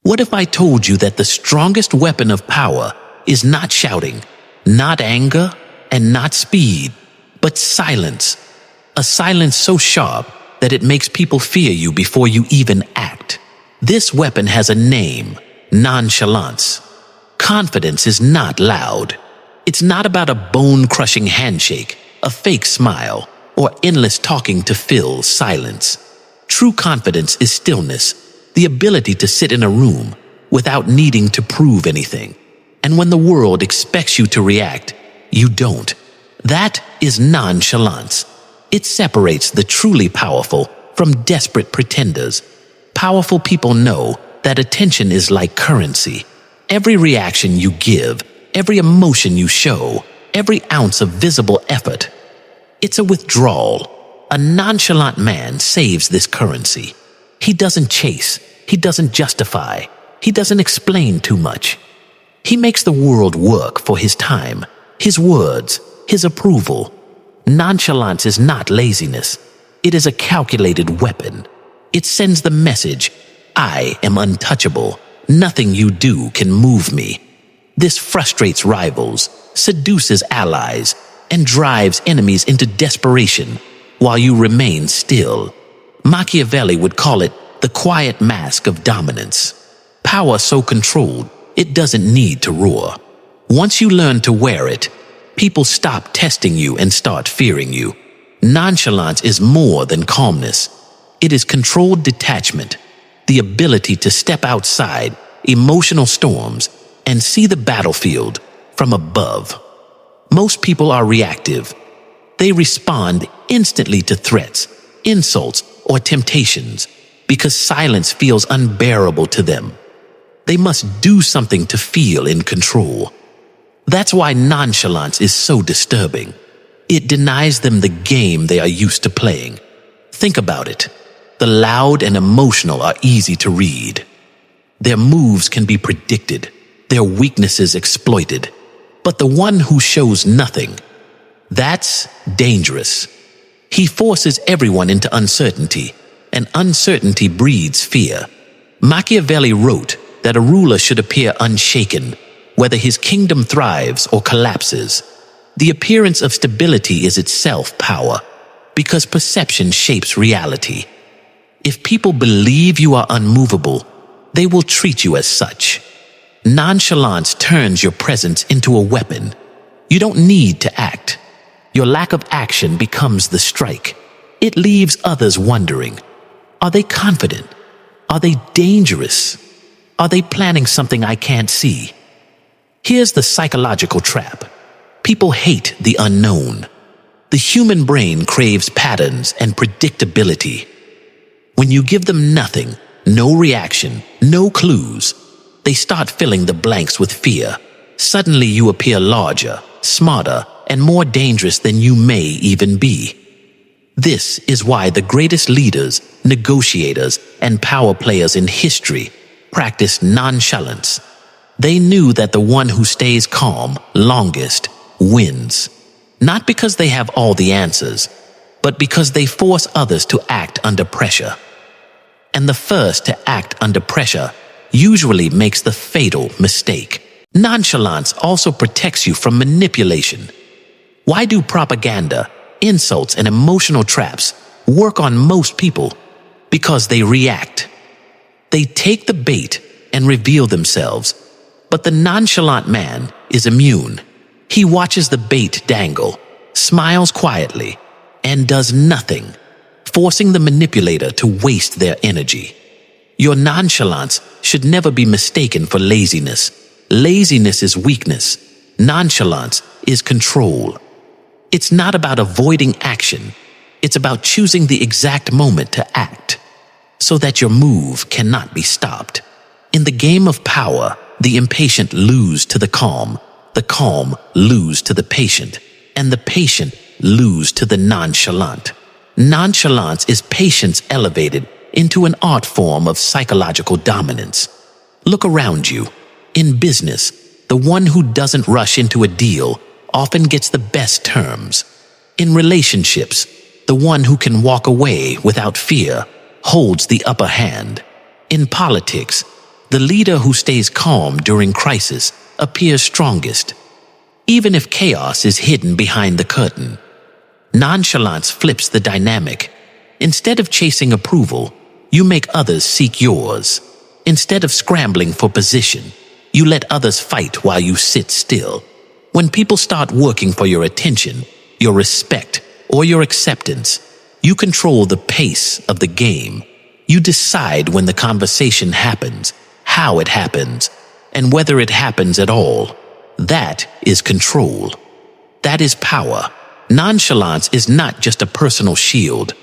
What if I told you that the strongest weapon of power is not shouting, not anger, and not speed, but silence? A silence so sharp that it makes people fear you before you even act. This weapon has a name: nonchalance. Confidence is not loud. It's not about a bone-crushing handshake, a fake smile, or endless talking to fill silence. True confidence is stillness, the ability to sit in a room without needing to prove anything. And when the world expects you to react, you don't. That is nonchalance. It separates the truly powerful from desperate pretenders. Powerful people know that attention is like currency. Every reaction you give, every emotion you show, every ounce of visible effort, it's a withdrawal. A nonchalant man saves this currency. He doesn't chase. He doesn't justify. He doesn't explain too much. He makes the world work for his time, his words, his approval. Nonchalance is not laziness. It is a calculated weapon. It sends the message, I am untouchable. Nothing you do can move me. This frustrates rivals, seduces allies, and drives enemies into desperation while you remain still. Machiavelli would call it the quiet mask of dominance. Power so controlled, it doesn't need to roar. Once you learn to wear it, people stop testing you and start fearing you. Nonchalance is more than calmness. It is controlled detachment, the ability to step outside emotional storms and see the battlefield from above. Most people are reactive. They respond instantly to threats, insults, or temptations because silence feels unbearable to them. They must do something to feel in control. That's why nonchalance is so disturbing. It denies them the game they are used to playing. Think about it. The loud and emotional are easy to read. Their moves can be predicted, their weaknesses exploited. But the one who shows nothing, that's dangerous. He forces everyone into uncertainty, and uncertainty breeds fear. Machiavelli wrote that a ruler should appear unshaken, whether his kingdom thrives or collapses. The appearance of stability is itself power, because perception shapes reality. If people believe you are unmovable, they will treat you as such. Nonchalance turns your presence into a weapon. You don't need to act. Your lack of action becomes the strike. It leaves others wondering, are they confident? Are they dangerous? Are they planning something I can't see? Here's the psychological trap. People hate the unknown. The human brain craves patterns and predictability. When you give them nothing, no reaction, no clues, they start filling the blanks with fear. Suddenly you appear larger, smarter, and more dangerous than you may even be. This is why the greatest leaders, negotiators, and power players in history practiced nonchalance. They knew that the one who stays calm longest wins. Not because they have all the answers, but because they force others to act under pressure. And the first to act under pressure usually makes the fatal mistake. Nonchalance also protects you from manipulation. Why do propaganda, insults, and emotional traps work on most people? Because they react. They take the bait and reveal themselves. But the nonchalant man is immune. He watches the bait dangle, smiles quietly, and does nothing, forcing the manipulator to waste their energy. Your nonchalance should never be mistaken for laziness. Laziness is weakness. Nonchalance is control. It's not about avoiding action. It's about choosing the exact moment to act, so that your move cannot be stopped. In the game of power, the impatient lose to the calm lose to the patient, and the patient lose to the nonchalant. Nonchalance is patience elevated into an art form of psychological dominance. Look around you. In business, the one who doesn't rush into a deal often gets the best terms. In relationships, the one who can walk away without fear holds the upper hand. In politics, The leader who stays calm during crisis appears strongest, even if chaos is hidden behind the curtain. Nonchalance flips the dynamic. Instead of chasing approval, you make others seek yours. Instead of scrambling for position, you let others fight while you sit still. When people start working for your attention, your respect, or your acceptance, you control the pace of the game. You decide when the conversation happens, how it happens, and whether it happens at all. That is control. That is power. Nonchalance is not just a personal shield.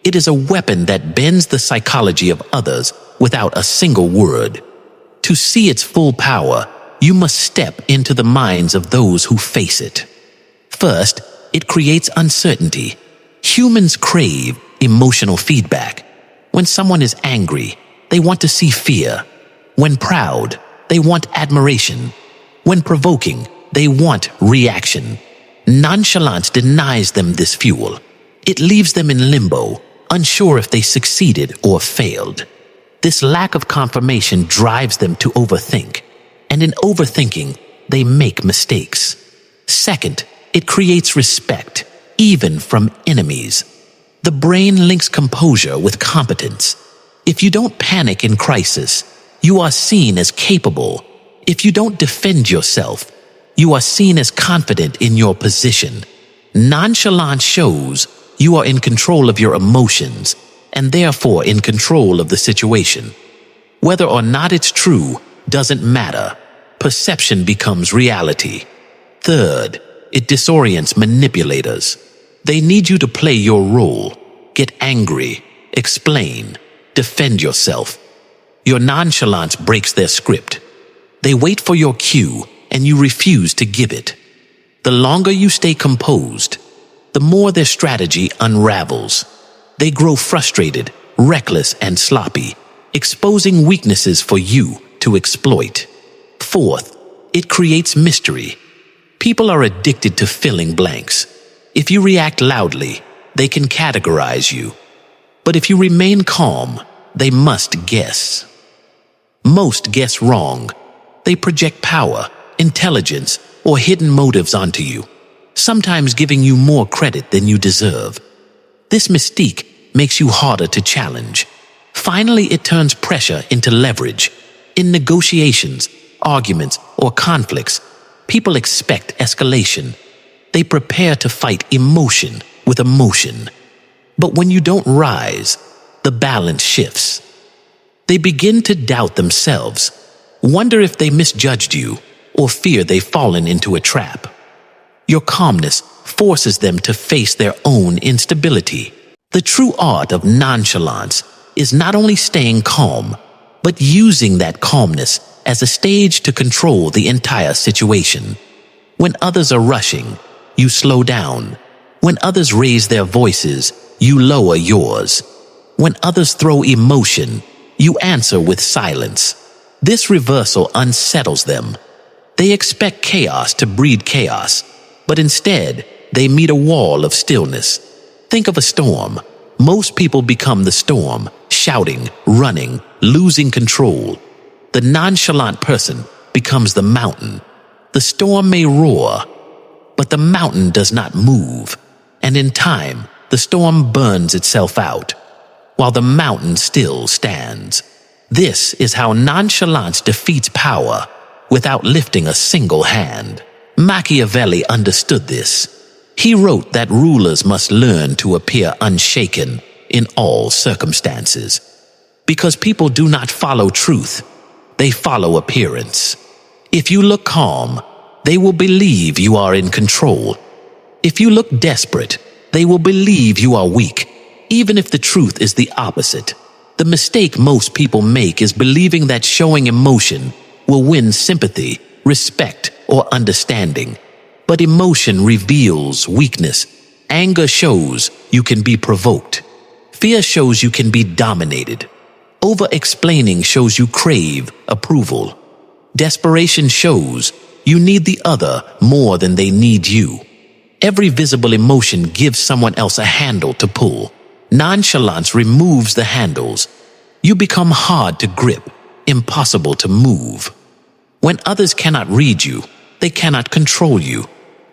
It is a weapon that bends the psychology of others without a single word. To see its full power, you must step into the minds of those who face it. First, it creates uncertainty. Humans crave emotional feedback. When someone is angry, they want to see fear. When proud, they want admiration. When provoking, they want reaction. Nonchalance denies them this fuel. It leaves them in limbo, unsure if they succeeded or failed. This lack of confirmation drives them to overthink, and in overthinking, they make mistakes. Second, it creates respect, even from enemies. The brain links composure with competence. If you don't panic in crisis, you are seen as capable. If you don't defend yourself, you are seen as confident in your position. Nonchalance shows you are in control of your emotions and therefore in control of the situation. Whether or not it's true doesn't matter. Perception becomes reality. Third, it disorients manipulators. They need you to play your role. Get angry, explain, defend yourself. Your nonchalance breaks their script. They wait for your cue, and you refuse to give it. The longer you stay composed, the more their strategy unravels. They grow frustrated, reckless, and sloppy, exposing weaknesses for you to exploit. Fourth, it creates mystery. People are addicted to filling blanks. If you react loudly, they can categorize you. But if you remain calm, they must guess. Most guess wrong. They project power, intelligence, or hidden motives onto you, sometimes giving you more credit than you deserve. This mystique makes you harder to challenge. Finally, it turns pressure into leverage. In negotiations, arguments, or conflicts, people expect escalation. They prepare to fight emotion with emotion. But when you don't rise, the balance shifts. They begin to doubt themselves, wonder if they misjudged you, or fear they've fallen into a trap. Your calmness forces them to face their own instability. The true art of nonchalance is not only staying calm, but using that calmness as a stage to control the entire situation. When others are rushing, you slow down. When others raise their voices, you lower yours. When others throw emotion, you answer with silence. This reversal unsettles them. They expect chaos to breed chaos, but instead, they meet a wall of stillness. Think of a storm. Most people become the storm, shouting, running, losing control. The nonchalant person becomes the mountain. The storm may roar, but the mountain does not move. And in time, the storm burns itself out, while the mountain still stands. This is how nonchalance defeats power without lifting a single hand. Machiavelli understood this. He wrote that rulers must learn to appear unshaken in all circumstances. Because people do not follow truth, they follow appearance. If you look calm, they will believe you are in control. If you look desperate, they will believe you are weak, even if the truth is the opposite. The mistake most people make is believing that showing emotion will win sympathy, respect, or understanding. But emotion reveals weakness. Anger shows you can be provoked. Fear shows you can be dominated. Over-explaining shows you crave approval. Desperation shows you need the other more than they need you. Every visible emotion gives someone else a handle to pull. Nonchalance removes the handles. You become hard to grip. impossible to move. When others cannot read you, they cannot control you.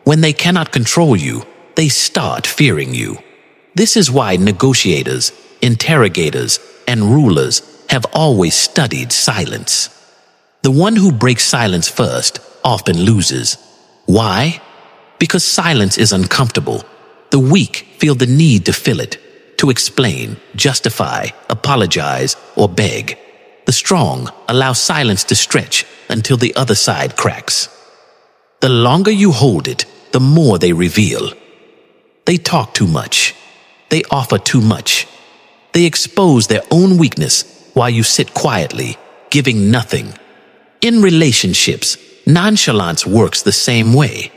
When they cannot control you, they start fearing you. This is why negotiators, interrogators, and rulers have always studied silence. The one who breaks silence first often loses. Why? Because silence is uncomfortable. The weak feel the need to fill it, to explain, justify, apologize, or beg. The strong allow silence to stretch until the other side cracks. The longer you hold it, the more they reveal. They talk too much. They offer too much. They expose their own weakness while you sit quietly, giving nothing. In relationships, nonchalance works the same way.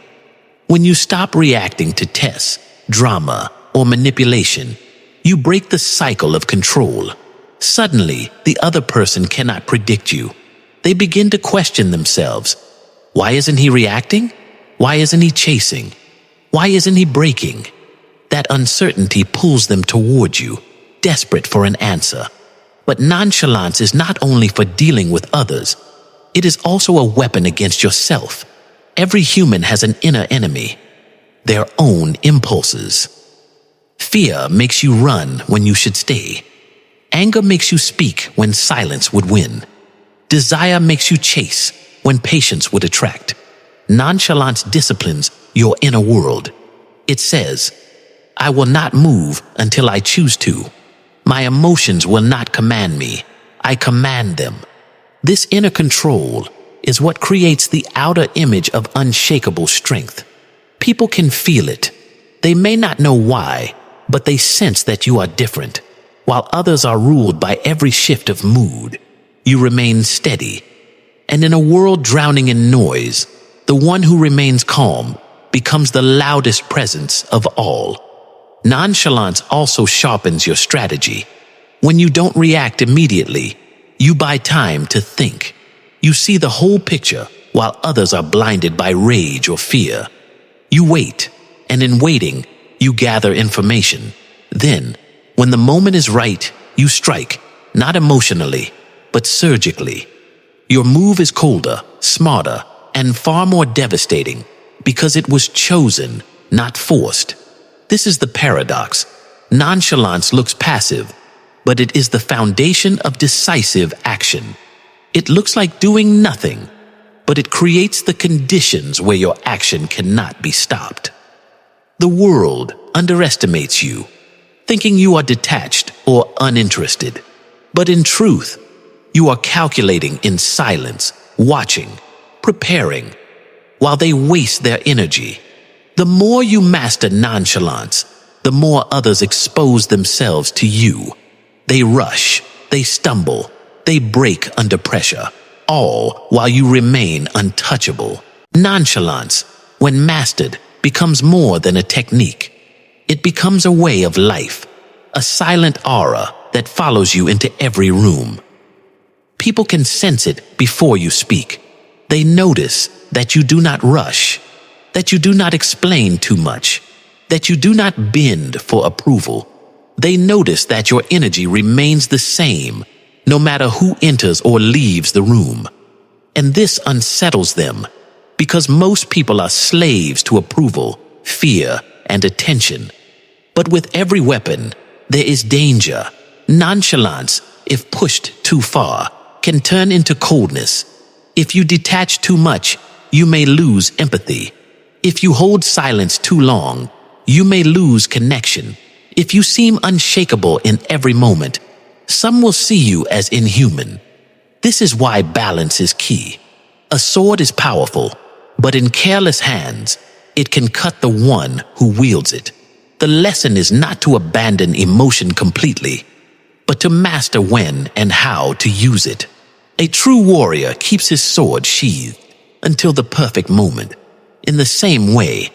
When you stop reacting to tests, drama, or manipulation, you break the cycle of control. Suddenly, the other person cannot predict you. They begin to question themselves. Why isn't he reacting? Why isn't he chasing? Why isn't he breaking? That uncertainty pulls them toward you, desperate for an answer. But nonchalance is not only for dealing with others, it is also a weapon against yourself. Every human has an inner enemy, their own impulses. Fear makes you run when you should stay. Anger makes you speak when silence would win. Desire makes you chase when patience would attract. Nonchalance disciplines your inner world. It says, I will not move until I choose to. My emotions will not command me. I command them. This inner control is what creates the outer image of unshakable strength. People can feel it. They may not know why, but they sense that you are different. While others are ruled by every shift of mood, you remain steady. And in a world drowning in noise, the one who remains calm becomes the loudest presence of all. Nonchalance also sharpens your strategy. When you don't react immediately, you buy time to think. You see the whole picture while others are blinded by rage or fear. You wait, and in waiting, you gather information. Then, when the moment is right, you strike, not emotionally, but surgically. Your move is colder, smarter, and far more devastating because it was chosen, not forced. This is the paradox. Nonchalance looks passive, but it is the foundation of decisive action. It looks like doing nothing, but it creates the conditions where your action cannot be stopped. The world underestimates you, thinking you are detached or uninterested. But in truth, you are calculating in silence, watching, preparing, while they waste their energy. The more you master nonchalance, the more others expose themselves to you. They rush, they stumble, they break under pressure, all while you remain untouchable. Nonchalance, when mastered, becomes more than a technique. It becomes a way of life, a silent aura that follows you into every room. People can sense it before you speak. They notice that you do not rush, that you do not explain too much, that you do not bend for approval. They notice that your energy remains the same, no matter who enters or leaves the room. And this unsettles them, because most people are slaves to approval, fear, and attention. But with every weapon, there is danger. Nonchalance, if pushed too far, can turn into coldness. If you detach too much, you may lose empathy. If you hold silence too long, you may lose connection. If you seem unshakable in every moment, some will see you as inhuman. This is why balance is key. A sword is powerful, but in careless hands, it can cut the one who wields it. The lesson is not to abandon emotion completely, but to master when and how to use it. A true warrior keeps his sword sheathed until the perfect moment. In the same way,